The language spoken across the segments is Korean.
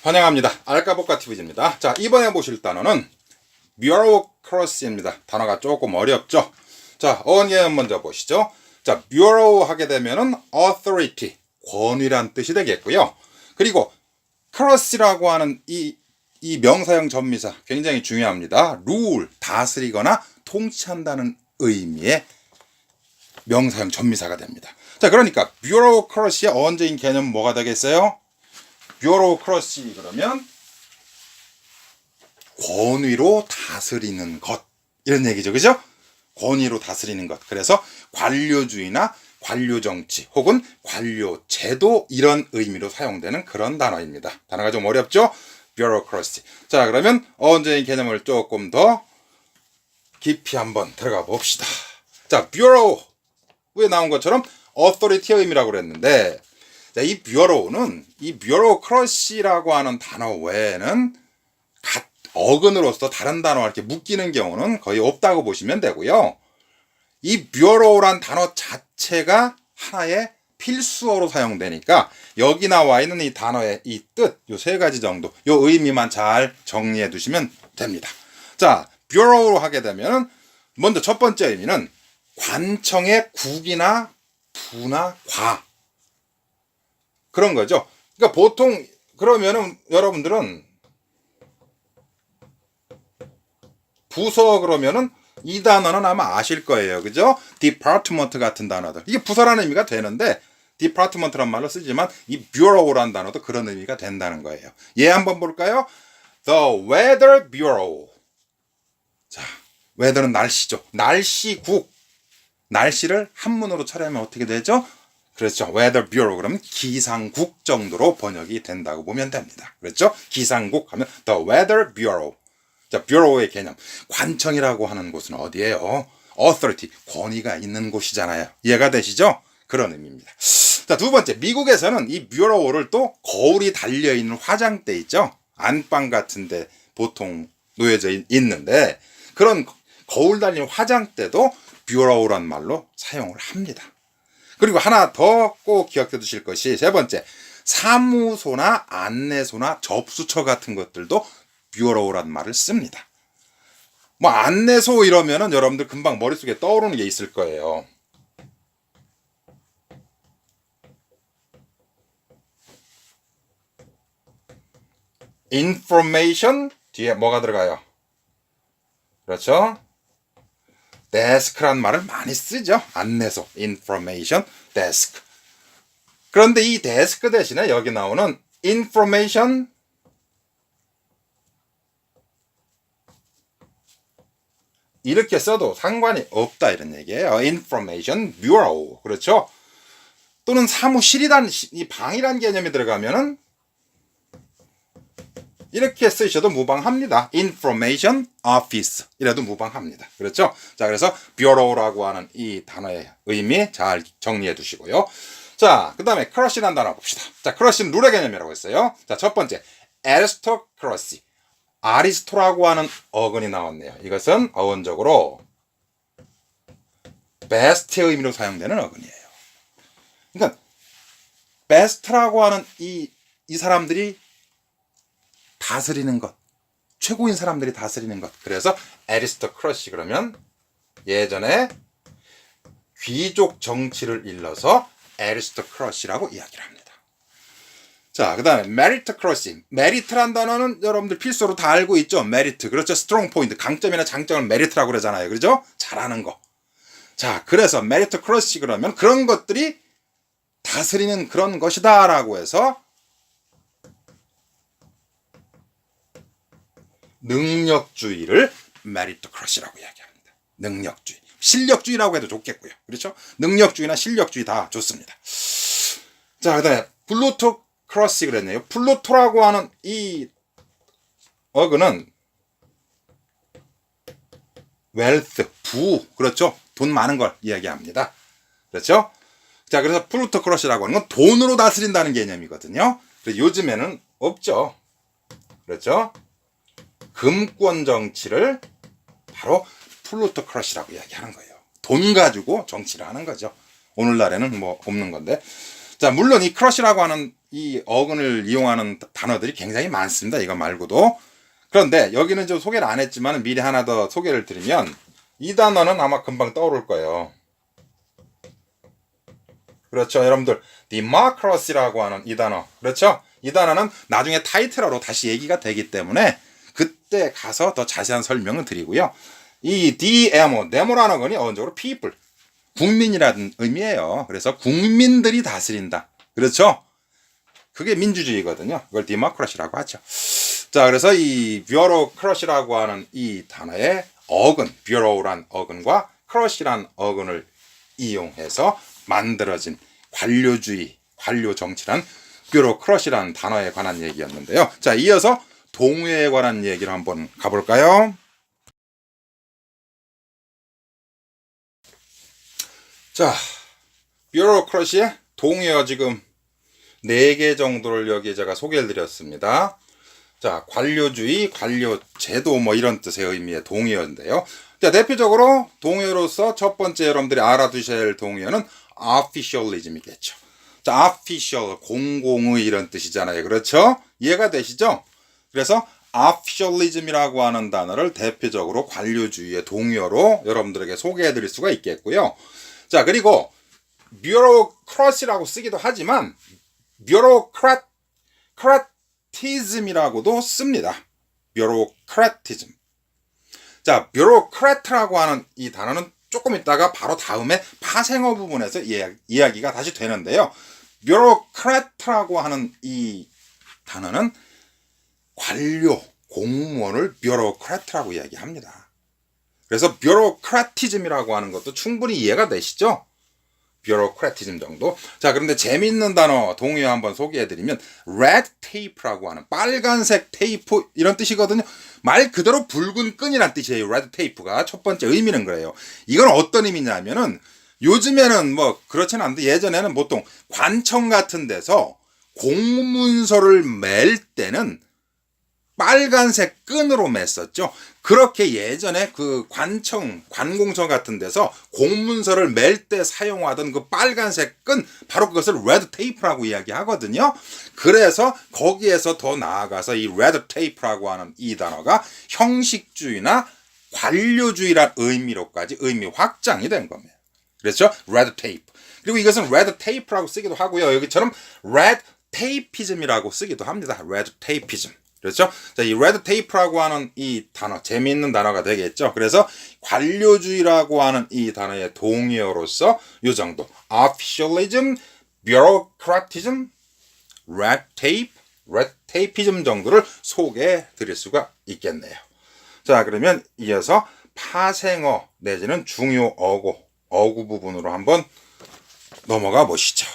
환영합니다. 알까복가 TV입니다. 자, 이번에 보실 단어는 bureaucracy입니다. 단어가 조금 어렵죠? 자, 어원예문 먼저 보시죠. 자, bureau 하게 되면은 authority, 권위란 뜻이 되겠고요. 그리고 cracy라고 하는 이 명사형 전미사 굉장히 중요합니다. rule, 다스리거나 통치한다는 의미의 명사형 전미사가 됩니다. 자, 그러니까 bureaucracy의 어원적인 개념은 뭐가 되겠어요? bureaucracy 그러면 권위로 다스리는 것, 이런 얘기죠. 그죠? 권위로 다스리는 것. 그래서 관료주의나 관료정치 혹은 관료제도, 이런 의미로 사용되는 그런 단어입니다. 단어가 좀 어렵죠? bureaucracy. 자, 그러면 어원적인 개념을 조금 더 깊이 한번 들어가 봅시다. 자, bureau에 나온 것처럼 authority의 의미라고 그랬는데, 자, 이 bureau는 이 bureaucracy라고 하는 단어 외에는 어근으로서 다른 단어와 이렇게 묶이는 경우는 거의 없다고 보시면 되고요. 이 bureau란 단어 자체가 하나의 필수어로 사용되니까 여기 나와 있는 이 단어의 이 뜻, 요 세 가지 정도, 요 의미만 잘 정리해 두시면 됩니다. 자, bureau로 하게 되면 먼저 첫 번째 의미는 관청의 국이나 부나 과, 그런 거죠. 그러니까 보통 그러면은 여러분들은 부서 그러면은 이 단어는 아마 아실 거예요. 그죠? department 같은 단어들. 이게 부서라는 의미가 되는데 department란 말로 쓰지만 이 bureau란 단어도 그런 의미가 된다는 거예요. 얘 한번 볼까요? The Weather Bureau. 자, weather는 날씨죠. 날씨국. 날씨를 한문으로 처리하면 어떻게 되죠? 그렇죠. Weather Bureau 그러면 기상국 정도로 번역이 된다고 보면 됩니다. 그렇죠? 기상국 하면 The Weather Bureau. 자, bureau의 개념. 관청이라고 하는 곳은 어디예요? authority, 권위가 있는 곳이잖아요. 이해가 되시죠? 그런 의미입니다. 자, 두 번째, 미국에서는 이 bureau를 또 거울이 달려있는 화장대 있죠? 안방 같은데 보통 놓여져 있는데, 그런 거울 달린 화장대도 bureau란 말로 사용을 합니다. 그리고 하나 더 꼭 기억해 두실 것이, 세 번째, 사무소나 안내소나 접수처 같은 것들도 bureau란 말을 씁니다. 뭐 안내소 이러면은 여러분들 금방 머릿속에 떠오르는 게 있을 거예요. information 뒤에 뭐가 들어가요? 그렇죠? desk란 말을 많이 쓰죠. 안내소, information, desk. 그런데 이 desk 대신에 여기 나오는 information 이렇게 써도 상관이 없다, 이런 얘기예요. information bureau. 그렇죠? 또는 사무실이란, 이 방이란 개념이 들어가면은 이렇게 쓰셔도 무방합니다. information office 이래도 무방합니다. 그렇죠? 자, 그래서 bureau라고 하는 이 단어의 의미 잘 정리해 두시고요. 자, 그 다음에 crush라는 단어 봅시다. 자, crush는 룰의 개념이라고 했어요. 자, 첫 번째, aristocracy. 아리스토라고 하는 어근이 나왔네요. 이것은 어원적으로 best의 의미로 사용되는 어근이에요. 그러니까 best라고 하는 이 사람들이 다스리는 것, 최고인 사람들이 다스리는 것. 그래서 aristocracy 그러면 예전에 귀족 정치를 일러서 aristocracy라고 이야기를 합니다. 자, 그 다음에 meritocracy. merit란 단어는 여러분들 필수로 다 알고 있죠? merit. 그렇죠? strong point. 강점이나 장점을 merit라고 그러잖아요. 그렇죠? 잘하는 거. 자, 그래서 meritocracy 그러면 그런 것들이 다스리는 그런 것이다 라고 해서 능력주의를 meritocracy라고 이야기합니다. 능력주의. 실력주의라고 해도 좋겠고요. 그렇죠? 능력주의나 실력주의 다 좋습니다. 자, 그 다음에 plutocracy 그랬네요. 플루토라고 하는 이 어근은 wealth, 부, 그렇죠? 돈 많은 걸 이야기합니다. 그렇죠? 자, 그래서 plutocracy라고 하는 건 돈으로 다스린다는 개념이거든요. 그래서 요즘에는 없죠. 그렇죠? 금권 정치를 바로 플루토크라시라고 이야기하는 거예요. 돈 가지고 정치를 하는 거죠. 오늘날에는 뭐 없는 건데. 자, 물론 이 크러쉬라고 하는 이 어근을 이용하는 단어들이 굉장히 많습니다. 이거 말고도. 그런데 여기는 좀 소개를 안 했지만 미리 하나 더 소개를 드리면 이 단어는 아마 금방 떠오를 거예요. 그렇죠. 여러분들 democracy라고 하는 이 단어. 그렇죠. 이 단어는 나중에 타이틀어로 다시 얘기가 되기 때문에 그때 가서 더 자세한 설명을 드리고요. 이 데모라는 건 어원적으로 people, 국민이라는 의미예요. 그래서 국민들이 다스린다. 그렇죠. 그게 민주주의거든요. 그걸 democracy라고 하죠. 자, 그래서 이 bureaucracy라고 하는 이 단어의 어근, bureau란 어근과 cracy란 어근을 이용해서 만들어진 관료주의, 관료 정치란 bureaucracy라는 단어에 관한 얘기였는데요. 자, 이어서 동요에 관한 얘기를 한번 가볼까요? 자, bureaucracy의 동요 지금 4개 정도를 여기 제가 소개를 드렸습니다. 자, 관료주의, 관료제도 뭐 이런 뜻의 의미의 동요인데요. 자, 대표적으로 동요로서 첫 번째 여러분들이 알아두셔야 할 동요는 officialism이겠죠. 자, official, 공공의 이런 뜻이잖아요. 그렇죠? 이해가 되시죠? 그래서 officialism이라고 하는 단어를 대표적으로 관료주의의 동요로 여러분들에게 소개해 드릴 수가 있겠고요. 자, 그리고 bureaucracy라고 쓰기도 하지만 bureaucratism이라고도 씁니다. bureaucratism. 자, bureaucrat라고 하는 이 단어는 조금 있다가 바로 다음에 파생어 부분에서 이야기가 다시 되는데요. bureaucrat라고 하는 이 단어는 관료, 공무원을 bureaucrat라고 이야기합니다. 그래서 bureaucratism이라고 하는 것도 충분히 이해가 되시죠? bureaucratism 정도. 자, 그런데 재미있는 단어 동요 한번 소개해드리면 red tape라고 하는 빨간색 테이프 이런 뜻이거든요. 말 그대로 붉은 끈이란 뜻이에요. red tape가 첫 번째 의미는 그래요. 이건 어떤 의미냐면은 요즘에는 뭐 그렇진 않은데 예전에는 보통 관청 같은 데서 공문서를 맬 때는 빨간색 끈으로 맸었죠. 그렇게 예전에 그 관청, 관공서 같은 데서 공문서를 맬 때 사용하던 그 빨간색 끈, 바로 그것을 레드 테이프라고 이야기하거든요. 그래서 거기에서 더 나아가서 이 레드 테이프라고 하는 이 단어가 형식주의나 관료주의란 의미로까지 의미 확장이 된 겁니다. 그렇죠? 레드 테이프. 그리고 이것은 레드 테이프라고 쓰기도 하고요. 여기처럼 레드 테이피즘이라고 쓰기도 합니다. 레드 테이피즘. 그렇죠? 자, 이 레드 테이프라고 하는 이 단어, 재미있는 단어가 되겠죠? 그래서 관료주의라고 하는 이 단어의 동의어로서 이 정도. officialism, bureaucratism, red tapeism 정도를 소개해 드릴 수가 있겠네요. 자, 그러면 이어서 파생어 내지는 중요 어구 부분으로 한번 넘어가 보시죠.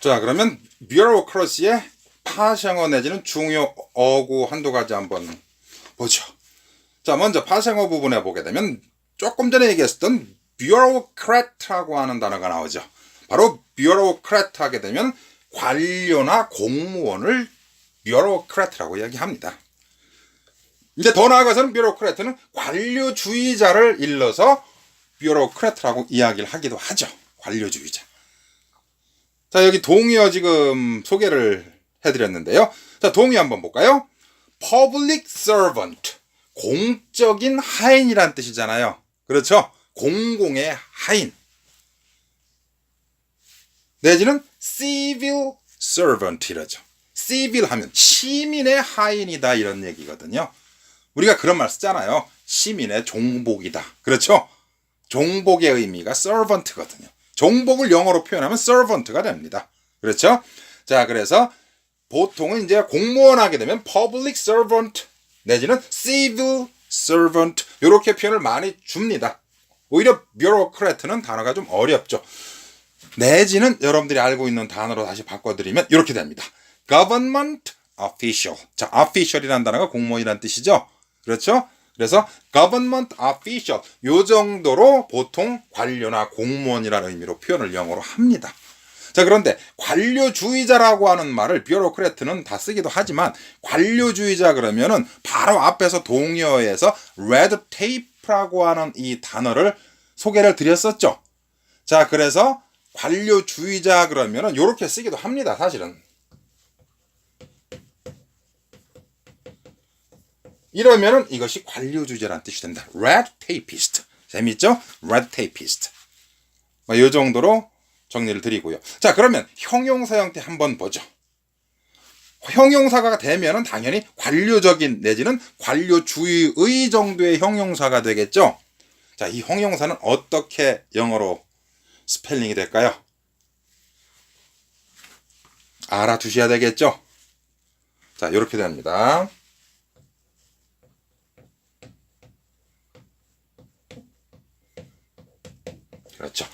자, 그러면 bureaucracy의 파생어 내지는 중요 어구 한두 가지 한번 보죠. 자, 먼저 파생어 부분에 보게 되면 조금 전에 얘기했었던 bureaucrat라고 하는 단어가 나오죠. 바로 bureaucrat 하게 되면 관료나 공무원을 bureaucrat라고 이야기합니다. 이제 더 나아가서는 bureaucrat는 관료주의자를 일러서 bureaucrat라고 이야기를 하기도 하죠. 관료주의자. 자, 여기 동의어 지금 소개를 해드렸는데요. 자, 동의 한번 볼까요? public servant, 공적인 하인이란 뜻이잖아요. 그렇죠? 공공의 하인. 내지는 civil servant 이러죠. civil 하면 시민의 하인이다 이런 얘기거든요. 우리가 그런 말 쓰잖아요. 시민의 종복이다. 그렇죠? 종복의 의미가 servant거든요. 종복을 영어로 표현하면 servant가 됩니다. 그렇죠? 자, 그래서 보통은 이제 공무원 하게 되면 public servant 내지는 civil servant 이렇게 표현을 많이 줍니다. 오히려 bureaucrat는 단어가 좀 어렵죠. 내지는 여러분들이 알고 있는 단어로 다시 바꿔드리면 이렇게 됩니다. government official. 자, official이라는 단어가 공무원이라는 뜻이죠. 그렇죠? 그래서 government official 요 정도로 보통 관료나 공무원이라는 의미로 표현을 영어로 합니다. 자, 그런데 관료주의자라고 하는 말을 bureaucrat는 다 쓰기도 하지만 관료주의자 그러면은 바로 앞에서 동의어에서 red tape라고 하는 이 단어를 소개를 드렸었죠. 자, 그래서 관료주의자 그러면은 요렇게 쓰기도 합니다, 사실은. 이러면은 이것이 관료주의자라는 뜻이 된다. red tapist. 재밌죠? red tapist. 이 정도로 정리를 드리고요. 자, 그러면 형용사 형태 한번 보죠. 형용사가 되면은 당연히 관료적인 내지는 관료주의의 정도의 형용사가 되겠죠. 자, 이 형용사는 어떻게 영어로 스펠링이 될까요? 알아두셔야 되겠죠. 자, 이렇게 됩니다. 그렇죠.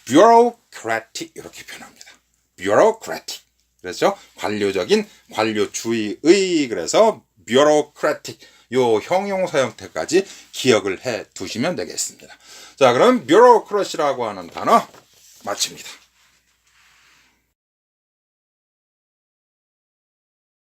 bureaucratic 이렇게 표현합니다. bureaucratic. 그렇죠? 관료적인, 관료주의의. 그래서 bureaucratic 요 형용사 형태까지 기억을 해 두시면 되겠습니다. 자, 그럼 bureaucracy라고 하는 단어 마칩니다.